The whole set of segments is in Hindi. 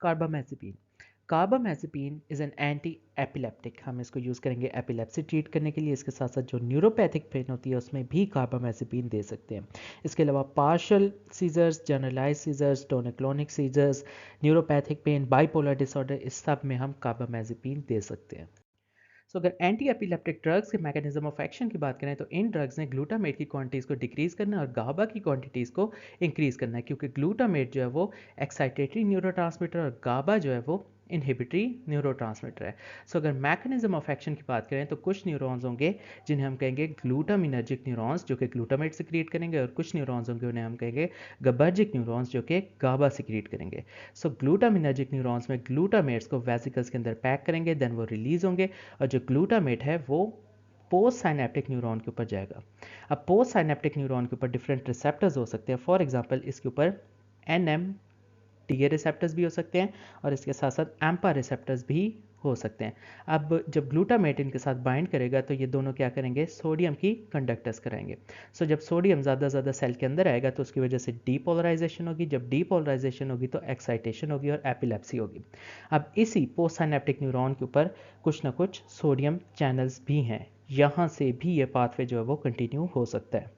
Carbamazepine. Carbamazepine is an anti epileptic. हम इसको यूज़ करेंगे एपिलेप्सी ट्रीट करने के लिए। इसके साथ साथ जो न्यूरोपैथिक पेन होती है उसमें भी कार्बामेज़ेपिन दे सकते हैं। इसके अलावा partial seizures, generalize seizures, tonic clonic seizures, neuropathic pain, bipolar disorder, इस सब में हम कार्बामेज़ेपिन दे सकते हैं। सो अगर एंटी एपिलेप्टिक ड्रग्स के मैकेनिज्म ऑफ एक्शन की बात करें तो इन ड्रग्स ने ग्लूटामेट की क्वांटिटीज़ को डिक्रीज़ करना है और गाबा की क्वांटिटीज़ को इंक्रीज़ करना है, क्योंकि ग्लूटामेट जो है वो एक्साइटेटरी न्यूरोट्रांसमीटर और गाबा जो है वो इनहिबिटरी न्यूरोट्रांसमीटर है। सो अगर मैकेनिज्म ऑफ एक्शन की बात करें तो कुछ न्यूरॉन्स होंगे जिन्हें हम कहेंगे ग्लूटामिनर्जिक न्यूरॉन्स जो कि ग्लूटामेट सिक्रिएट करेंगे, और कुछ न्यूरॉन्स होंगे उन्हें हम कहेंगे गबर्जिक न्यूरॉन्स जो कि गाबा सिक्रिएट करेंगे। सो ग्लूटामिनर्जिक न्यूरॉन्स में ग्लूटामेट्स को वेसिकल्स के अंदर पैक करेंगे, देन वो रिलीज होंगे और जो ग्लूटामेट है वो पोस्ट साइनेप्टिक न्यूरॉन के ऊपर जाएगा। अब पोस्ट साइनेप्टिक न्यूरॉन के ऊपर डिफरेंट रिसेप्टर्स हो सकते हैं। फॉर एग्जांपल इसके ऊपर एन टी ए रिसेप्टर्स भी हो सकते हैं और इसके साथ साथ एम्पा रिसेप्टर्स भी हो सकते हैं। अब जब ग्लूटामेट इनके साथ बाइंड करेगा तो ये दोनों क्या करेंगे, सोडियम की कंडक्टर्स कराएंगे। सो जब सोडियम ज़्यादा ज़्यादा सेल के अंदर आएगा तो उसकी वजह से डीपोलराइजेशन होगी। जब डीपोलराइजेशन होगी तो एक्साइटेशन होगी और एपिलेप्सी होगी। अब इसी पोस्ट साइनेप्टिक न्यूरॉन के ऊपर कुछ ना कुछ सोडियम चैनल्स भी हैं, यहाँ से भी ये पाथवे जो है वो कंटिन्यू हो सकता है।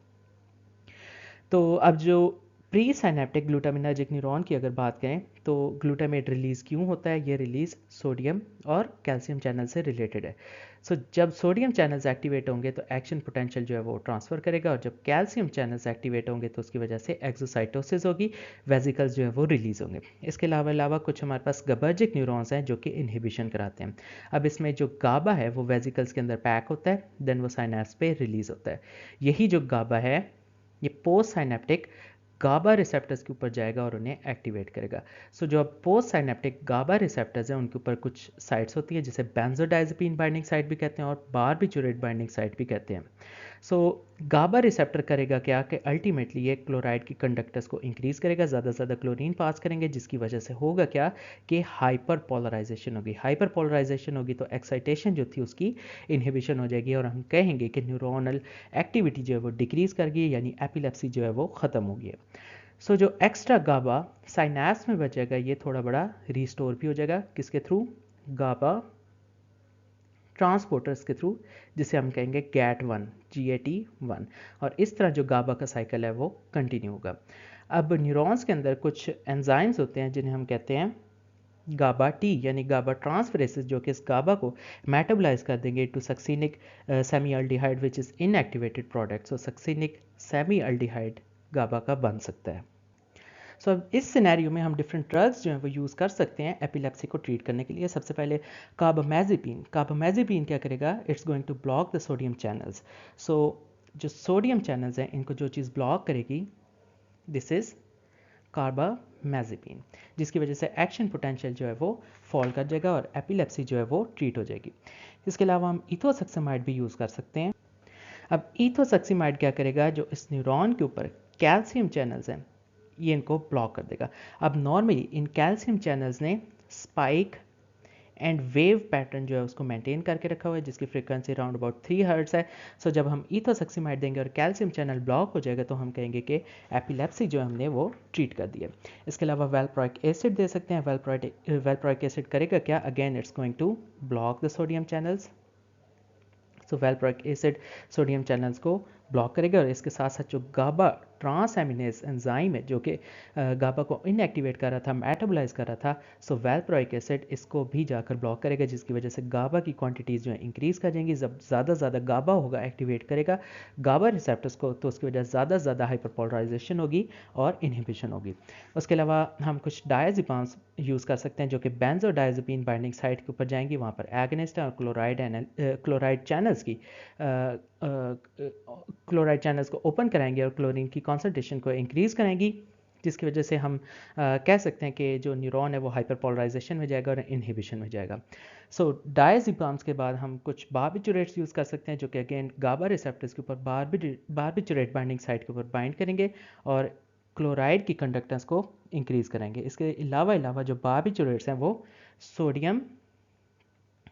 तो अब जो प्री साइनेप्टिक ग्लूटामिनर्जिक न्यूरॉन की अगर बात करें तो ग्लूटामेट रिलीज़ क्यों होता है, ये रिलीज़ सोडियम और कैल्शियम चैनल से रिलेटेड है। सो जब सोडियम चैनल्स एक्टिवेट होंगे तो एक्शन पोटेंशियल जो है वो ट्रांसफ़र करेगा, और जब कैल्शियम चैनल्स एक्टिवेट होंगे तो उसकी वजह से एक्सोसाइटोसिस होगी, वेसिकल्स जो है वो रिलीज़ होंगे। इसके अलावा कुछ हमारे पास गबर्जिक न्यूरॉन्स हैं जो कि इनहिबिशन कराते हैं। अब इसमें जो गाबा है वो वेसिकल्स के अंदर पैक होता है, देन वो साइनेप्स पे रिलीज़ होता है। यही जो गाबा है ये पोस्ट साइनेप्टिक गाबा रिसेप्टर्स के ऊपर जाएगा और उन्हें एक्टिवेट करेगा। सो जो पोस्ट साइनेप्टिक गाबा रिसेप्टर्स हैं उनके ऊपर कुछ साइट्स होती है जिसे बेंजोडाइजेपिन बाइंडिंग साइट भी कहते हैं और बारबिटूरेट बाइंडिंग साइट भी कहते हैं। सो गाबा रिसेप्टर करेगा क्या कि अल्टीमेटली ये क्लोराइड की कंडक्टर्स को इंक्रीज करेगा, ज़्यादा से ज़्यादा क्लोरीन पास करेंगे, जिसकी वजह से होगा क्या कि हाइपर पोलराइजेशन होगी। हाइपर पोलराइजेशन होगी तो एक्साइटेशन जो थी उसकी इनहिबिशन हो जाएगी और हम कहेंगे कि न्यूरोनल एक्टिविटी जो है वो डिक्रीज कर गई, यानी एपिलेप्सी जो है वो ख़त्म हो गई है। सो जो एक्स्ट्रा गाबा साइनेप्स में बचेगा ये थोड़ा बड़ा रिस्टोर भी हो जाएगा, किसके थ्रू, गाबा ट्रांसपोर्टर्स के थ्रू, जिसे हम कहेंगे GAT1 और इस तरह जो गाबा का साइकिल है वो कंटिन्यू होगा। अब न्यूरॉन्स के अंदर कुछ एंजाइम्स होते हैं जिन्हें हम कहते हैं गाबा टी यानी गाबा ट्रांसफरेसेस, जो कि इस गाबा को मेटाबोलाइज कर देंगे to succinic semi aldehyde which is inactivated product. So succinic semi aldehyde GABA का बन सकता है। सो अब इस सिनेरियो में हम डिफरेंट ड्रग्स जो हैं वो यूज़ कर सकते हैं एपिलेप्सी को ट्रीट करने के लिए। सबसे पहले कार्बामेज़ेपिन क्या करेगा, it's going to block the sodium channels. So जो सोडियम चैनल्स हैं इनको जो चीज़ ब्लॉक करेगी, दिस इज़ कार्बामेज़ेपिन, जिसकी वजह से एक्शन पोटेंशियल जो है वो फॉल कर जाएगा और एपिलेप्सी जो है वो ट्रीट हो जाएगी। इसके अलावा हम इथोसक्सामाइड भी यूज़ कर सकते हैं। अब इथोसक्सामाइड क्या करेगा, जो इस न्यूरॉन के ऊपर कैल्शियम चैनल्स हैं ये इनको ब्लॉक कर देगा। अब नॉर्मली इन कैल्शियम चैनल्स ने स्पाइक एंड वेव पैटर्न जो है उसको मेंटेन करके रखा हुआ है, जिसकी फ्रीक्वेंसी अराउंड अबाउट 3 हर्ट्ज है। सो जब हम इथोसक्सामाइड देंगे और कैल्शियम चैनल ब्लॉक हो जाएगा तो हम कहेंगे कि एपिलेप्सी जो हमने वो ट्रीट कर दिया। इसके अलावा वेलप्रोइक एसिड दे सकते हैं। वेलप्रोइक एसिड करेगा क्या, again it's going to block the sodium channels. So valproic acid sodium channels को ब्लॉक करेगा और इसके साथ साथ जो गाबा ट्रांस एमिनेज एंजाइम है जो कि गाबा को इनएक्टिवेट कर रहा था, मेटाबोलाइज कर रहा था, सो वेलप्रोइक एसिड इसको भी जाकर ब्लॉक करेगा, जिसकी वजह से गाबा की क्वांटिटीज़ जो है इंक्रीज कर जाएंगी। जब ज़्यादा ज़्यादा गाबा होगा एक्टिवेट करेगा गाबा रिसेप्टर्स को, तो उसकी वजह से ज़्यादा से ज़्यादा हाइपरपोलराइजेशन होगी और इनहिबिशन होगी। उसके अलावा हम कुछ डायज़ेपाम्स यूज़ कर सकते हैं जो कि बेंजोडायज़ेपिन बाइंडिंग साइट के ऊपर जाएंगी, वहाँ पर एगनिस्ट है और क्लोराइड चैनल्स की क्लोराइड चैनल्स को ओपन कराएंगे और क्लोरीन की कॉन्सेंट्रेशन को इंक्रीज़ कराएंगी, जिसकी वजह से हम कह सकते हैं कि जो न्यूरॉन है वो हाइपरपोलराइजेशन में जाएगा और इनहिबिशन में जाएगा। सो डायज़ेपाम्स के बाद हम कुछ बारबिटूरेट्स यूज़ कर सकते हैं जो कि अगेन गाबा रिसेप्टर्स के ऊपर बारबिटूरेट बाइंडिंग साइट के ऊपर बाइंड करेंगे और क्लोराइड की कंडक्टेंस को इंक्रीज़ करेंगे। इसके अलावा जो बारबिटूरेट्स हैं वो सोडियम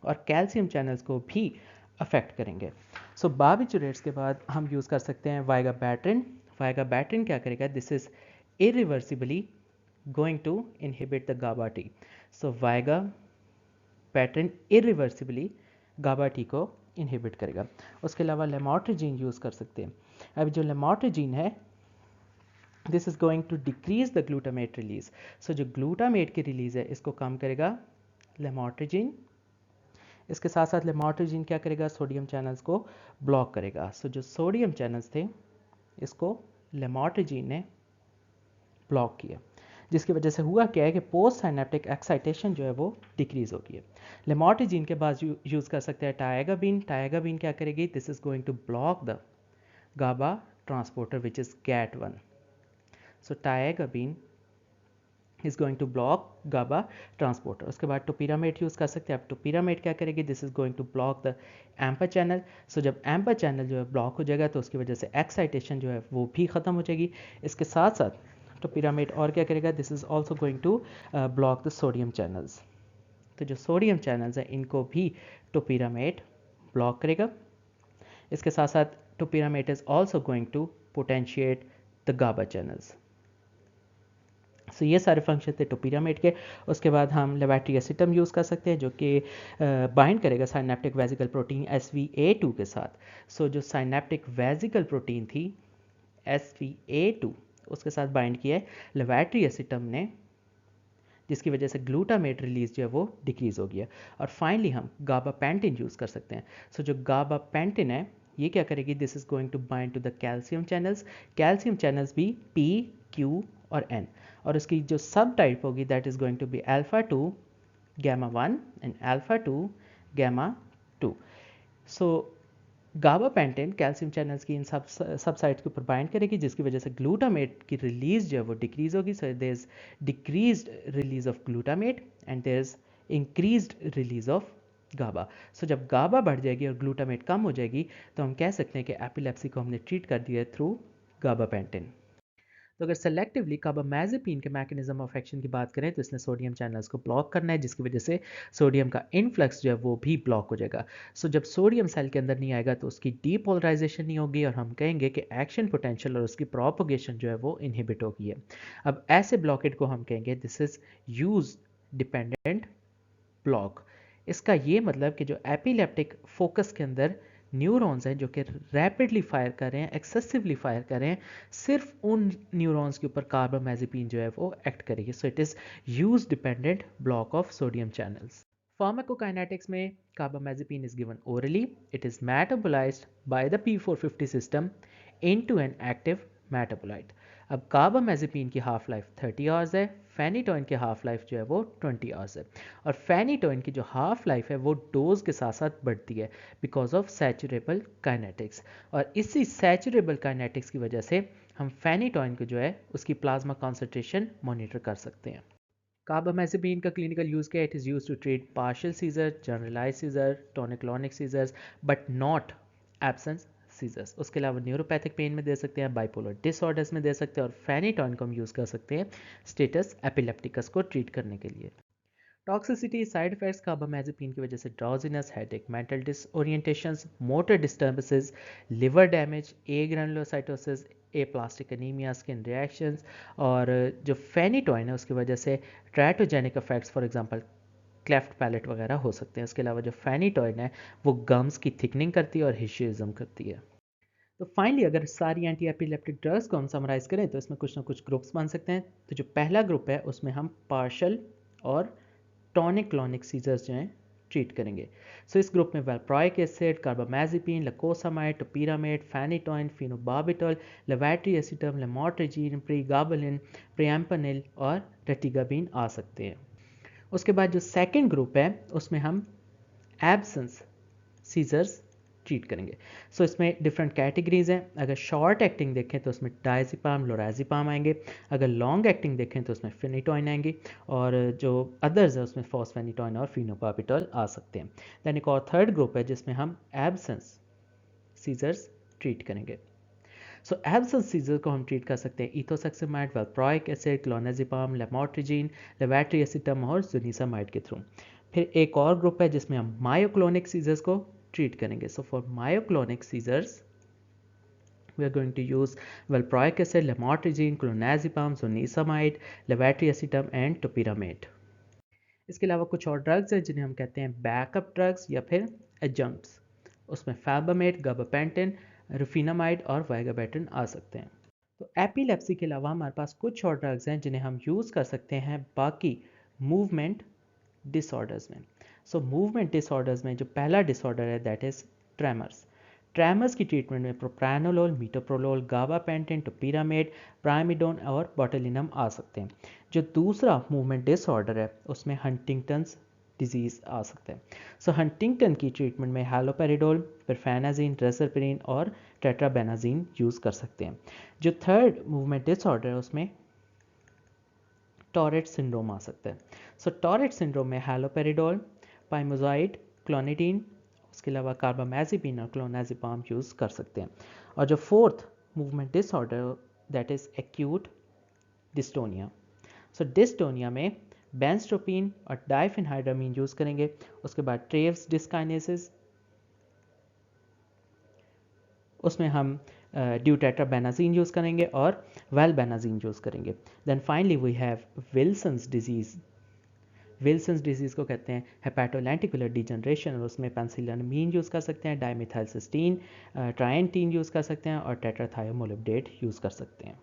और कैल्शियम चैनल्स को भी अफेक्ट करेंगे। सो बारबिटूरेट्स के बाद हम यूज़ कर सकते हैं वाइगाबैट्रिन। वाइगाबैट्रिन क्या करेगा, this is irreversibly going to inhibit the GABA T. So Viagra pattern irreversibly GABA T को इनहिबिट करेगा। उसके अलावा लेमोट्रिजीन यूज़ कर सकते हैं। अब जो लेमोट्रिजीन है this is going to decrease the glutamate release. So जो ग्लूटामेट की रिलीज़ है इसको कम करेगा लेमोट्रिजीन। इसके साथ साथ लेमोट्रिजीन क्या करेगा, सोडियम चैनल्स को ब्लॉक करेगा। सो जो सोडियम चैनल्स थे इसको लेमोट्रिजीन ने ब्लॉक किया, जिसकी वजह से हुआ क्या है कि पोस्ट साइनेप्टिक एक्साइटेशन जो है वो डिक्रीज होगी है। लेमोट्रिजीन के बाद यूज़ कर सकते हैं टायगाबीन। टायगाबीन क्या करेगी, this is going to block the GABA transporter which is GAT1। So tiagabine is going to block GABA transporter. उसके बाद टोपिरामेट यूज़ कर सकते हैं। अब टोपिरामेट क्या करेगी, this is going to block the AMPA channel. So जब एम्पर चैनल जो है ब्लॉक हो जाएगा तो उसकी वजह से एक्साइटेशन जो है वो भी ख़त्म हो जाएगी। इसके साथ साथ टोपिरामेट और क्या करेगा, this is also going to block the sodium channels. तो जो सोडियम चैनल्स हैं इनको भी टोपिरामेट ब्लॉक करेगा। इसके साथ साथ topiramate is also going to potentiate the GABA channels. So ये सारे फंक्शन थे टोपिरामेट के। उसके बाद हम लेवेट्रिएसिटम यूज़ कर सकते हैं जो कि बाइंड करेगा साइनेप्टिक वेसिकल प्रोटीन SV-A2 के साथ। सो जो साइनेप्टिक वेसिकल प्रोटीन थी SV-A2 उसके साथ बाइंड किया है लेवेट्रिएसिटम ने, जिसकी वजह से ग्लूटामेट रिलीज जो है वो डिक्रीज हो गया। और फाइनली हम गाबा पेंटिन यूज़ कर सकते हैं। सो जो गाबा पेंटिन है ये क्या करेगी, this is going to bind to the calcium channels. Calcium channels भी P, Q और N, और उसकी जो सब टाइप होगी that is going to be alpha-2 gamma-1 and alpha-2 gamma-2। So gabapentin calcium channels की इन सब साइट्स के ऊपर बाइंड करेगी, जिसकी वजह से ग्लूटामेट की रिलीज जो है वो डिक्रीज होगी। So there is decreased release of glutamate and there is increased release of गाबा। सो जब गाबा बढ़ जाएगी और ग्लूटामेट कम हो जाएगी तो हम कह सकते हैं कि एपिलेप्सी को हमने ट्रीट कर दिया है थ्रू गाबा पेंटेन। तो अगर सेलेक्टिवली कार्बामेज़ेपिन के मैकेनिज्म ऑफ एक्शन की बात करें तो इसने सोडियम चैनल्स को ब्लॉक करना है, जिसकी वजह से सोडियम का इनफ्लक्स जो है वो भी ब्लॉक हो जाएगा। सो जब सोडियम सेल के अंदर नहीं आएगा तो उसकी डीपोलराइजेशन नहीं होगी और हम कहेंगे कि एक्शन पोटेंशियल और उसकी प्रोपोगेशन जो है वो इनहिबिट होगी है। अब ऐसे ब्लॉकेट को हम कहेंगे this is use dependent block. इसका ये मतलब कि जो एपिलेप्टिक फोकस के अंदर न्यूरॉन्स हैं जो कि रैपिडली फायर कर रहे हैं, एक्सेसिवली फायर कर रहे हैं, सिर्फ उन न्यूरॉन्स के ऊपर कार्बामेज़ेपिन जो है वो एक्ट करेगी। So it is use dependent block of sodium channels. Pharmacokinetics में carbamazepine is given orally. It is metabolized by the P450 system into an active metabolite. अब कार्बामेज़ेपिन की हाफ लाइफ 30 आवर्स है, फेनिटोइन की हाफ लाइफ जो है वो 20 आवर्स है। और फेनिटोइन की जो हाफ लाइफ है वो डोज के साथ साथ बढ़ती है बिकॉज ऑफ सैचुरेबल काइनेटिक्स। और इसी सैचुरेबल काइनेटिक्स की वजह से हम फेनिटोइन को जो है उसकी प्लाज्मा कॉन्सेंट्रेशन मॉनिटर कर सकते हैं। कार्बामेज़ेपिन का क्लिनिकल यूज़ क्या है, it is use to treat partial seizure, generalize seizure, tonic clonic seizures but not absence seizures. उसके अलावा न्यूरोपैथिक पेन में दे सकते हैं, बाइपोलर डिसऑर्डर्स में दे सकते हैं और फेनिटोइन को हम यूज़ कर सकते हैं स्टेटस एपिलेप्टिकस को ट्रीट करने के लिए। टॉक्सिसिटी साइड इफेक्ट्स कार्बामेज़ेपिन की वजह से drowsiness, headache, mental disorientations, motor disturbances, liver damage, agranulocytosis, aplastic anaemia, skin reactions, और जो फेनिटोइन है उसकी वजह से teratogenic effects for example cleft palate वगैरह हो सकते हैं। इसके अलावा जो फेनिटोइन है वो गम्स की थिकनिंग करती है और हिशिज्म करती है। तो फाइनली अगर सारी एंटी एपिलेप्टिक ड्रग्स को हम समराइज करें तो इसमें कुछ ना कुछ ग्रुप्स बन सकते हैं। तो जो पहला ग्रुप है उसमें हम पार्शल और टॉनिक क्लॉनिक सीजर्स जो हैं ट्रीट करेंगे। सो इस ग्रुप में वेल्प्रोइक acid, carbamazepine, लकोसामाइड, topiramate, phenytoin, फिनोबार्बिटॉल, लेवेट्रिएसिटम, lamotrigine, प्रीगाबलिन, प्रिएम्पनिल और रेटिगाबिन आ सकते हैं। उसके बाद जो सेकंड ग्रुप है उसमें हम एब्सेंस सीजर्स ट्रीट करेंगे। सो इसमें डिफरेंट कैटेगरीज हैं। अगर शॉर्ट एक्टिंग देखें तो उसमें डायज़ेपाम, लोराज़ेपाम आएंगे। अगर लॉन्ग एक्टिंग देखें तो उसमें फेनिटोइन आएंगे और जो अदर्स है उसमें फॉस्फेनिटोइन और फिनोबार्बिटॉल आ सकते हैं। दैन एक और थर्ड ग्रुप है जिसमें हम एब्सेंस सीजर्स ट्रीट करेंगे। सो एब्सेंस सीजर को हम ट्रीट कर सकते हैं इथोसेक्सिमाइड, वेल्प्रोइक एसिड, क्लोनाजिपाम, लेमोट्रिजीन, लेवेट्रिएसिटम और जुनिसामाइड के थ्रू। फिर एक और ग्रुप है जिसमें हम मायोक्लोनिक सीजर्स को ट्रीट करेंगे। So for myoclonic seizures We are going to use valproic acid, lamotrigine, clonazepam, zonisamide, levetiracetam and topiramate. इसके अलावा कुछ और ड्रग्स हैं जिन्हें हम कहते हैं बैकअप ड्रग्स या फिर एडजंक्ट्स। उसमें फैबामेट, गाबापेंटिन, रुफिनामाइड और वाइगाबेटिन आ सकते हैं। तो एपिलेप्सी के अलावा हमारे पास कुछ और ड्रग्स हैं जिन्हें हम यूज़ कर सकते हैं बाकी मूवमेंट डिसऑर्डर्स में। सो मूवमेंट डिसऑर्डर्स में जो पहला डिसऑर्डर है दैट इज़ ट्रेमर्स। ट्रेमर्स की ट्रीटमेंट में प्रोप्रानोलोल, मीटोप्रोलोल, गाबापेंटिन, टोपिरामेट, प्राइमिडोन और बोटुलिनम आ सकते हैं। जो दूसरा मूवमेंट डिसऑर्डर है उसमें हंटिंगटन्स डिजीज़ आ सकता है। सो हंटिंगटन की ट्रीटमेंट में हैलोपेरिडोल, परफेनाजिन, रेसरपिन और टेट्राबेनाजिन यूज़ कर सकते हैं। जो थर्ड मूवमेंट डिसऑर्डर है उसमें टॉरेट सिंड्रोम आ सकता है। सो टॉरेट सिंड्रोम में हैलोपेरिडोल, पाइमोजाइड, क्लोनिडीन, उसके अलावा कार्बामेज़ेपिन और क्लोनाज़ेपाम यूज़ कर सकते हैं। और जो fourth movement disorder that is acute dystonia. So dystonia में बेंस्ट्रोपिन और डाइफेनहाइड्रामीन यूज़ करेंगे। उसके बाद ट्रेव्स डिस्काइनेसिस, उसमें हम ड्यूटेट्राबेनाजीन यूज़ करेंगे और वेलबेनाजीन यूज़ करेंगे। Then finally we have Wilson's disease. Wilson's disease को कहते हैं हेपेटोलेंटिकुलर डिजनरेशन और उसमें पेंसिलनामीन यूज़ कर सकते हैं, डाइमिथाइलसिस्टीन, ट्राइएंटीन यूज़ कर सकते हैं और टेट्राथायोमोलिबडेट यूज़ कर सकते हैं।